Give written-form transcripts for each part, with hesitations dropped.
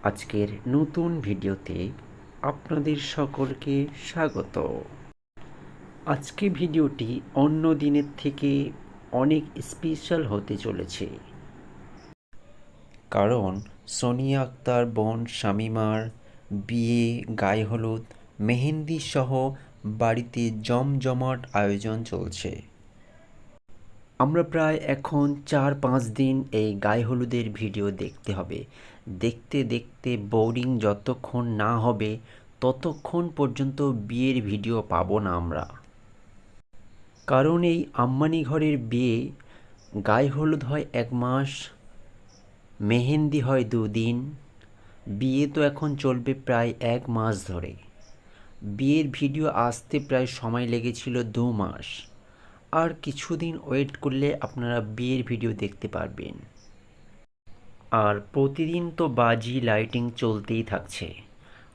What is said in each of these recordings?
আজকের নতুন ভিডিওতে আপনাদের সকলকে স্বাগত। আজকে ভিডিওটি অন্য দিনের থেকে অনেক স্পেশাল হতে চলেছে, কারণ সোনিয়া আক্তার বোন শামীমার বিয়ে, গায়ে হলুদ, মেহেন্দি সহ বাড়িতে জমজমাট আয়োজন চলছে। আমরা প্রায় এখন 4-5 দিন এই গায়ে হলুদের ভিডিও দেখতে হবে। দেখতে দেখতে বোরিং যতক্ষণ না হবে ততক্ষণ পর্যন্ত বিয়ের ভিডিও পাবো না আমরা। কারণ এই আম্বানি ঘরের বিয়ে, গায়ে হলুদ হয় 1 মাস, মেহেন্দি হয় 2 দিন, বিয়ে তো এখন চলবে প্রায় 1 মাস ধরে। বিয়ের ভিডিও আসতে প্রায় সময় লেগেছিল 2 মাস। আর কিছুদিন ওয়েট করলে আপনারা বিয়ের ভিডিও দেখতে পারবেন। আর প্রতিদিন তো বাজি লাইটিং চলতেই থাকছে।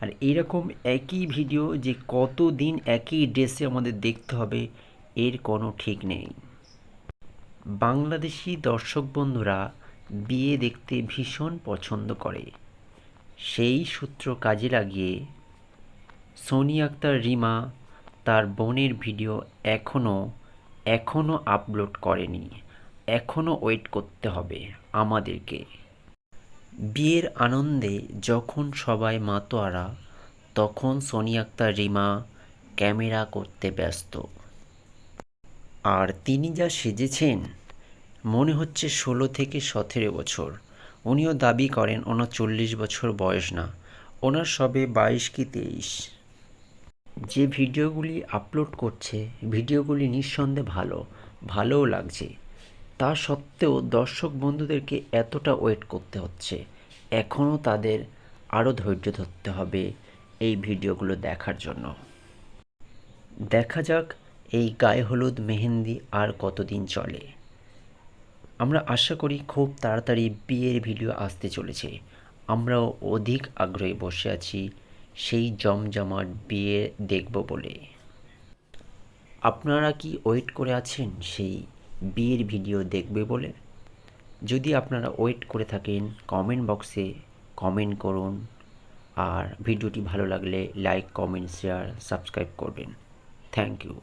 আর এইরকম একই ভিডিও যে কতদিন একই ড্রেসে আমাদের দেখতে হবে এর কোনো ঠিক নেই। বাংলাদেশি দর্শক বন্ধুরা বিয়ে দেখতে ভীষণ পছন্দ করে। সেই সূত্র কাজে লাগিয়ে সোনিয়া আক্তার রিমা তার বোনের ভিডিও এখনও আপলোড করেনি। এখনও ওয়েট করতে হবে আমাদেরকে। বিয়ের আনন্দে যখন সবাই মাতোয়ারা, তখন সোনিয়া আক্তার রিমা ক্যামেরা করতে ব্যস্ত। আর তিনি যা সেজেছেন মনে হচ্ছে 16 থেকে 17 বছর। উনিও দাবি করেন ওনার 40 বছর বয়স না, ওনার সবে 22 কি 23। যে ভিডিওগুলি আপলোড করছে ভিডিওগুলি নিঃসন্দেহে ভালোও লাগছে। তা সত্ত্বেও দর্শক বন্ধুদেরকে এতটা ওয়েট করতে হচ্ছে। এখনও তাদের আরও ধৈর্য ধরতে হবে এই ভিডিওগুলো দেখার জন্য। দেখা যাক এই গায়ে হলুদ মেহেন্দি আর কতদিন চলে। আমরা আশা করি খুব তাড়াতাড়ি বিয়ের ভিডিও আসতে চলেছে। আমরাও অধিক আগ্রহে বসে আছি সেই জমজমাট বিয়ে দেখব বলে। আপনারা কি ওয়েট করে আছেন সেই বিয়ের ভিডিও দেখবে বলে? যদি আপনারা ওয়েট করে থাকেন কমেন্ট বক্সে কমেন্ট করুন। আর ভিডিওটি ভালো লাগলে লাইক, কমেন্ট, শেয়ার, সাবস্ক্রাইব করবেন। Thank you.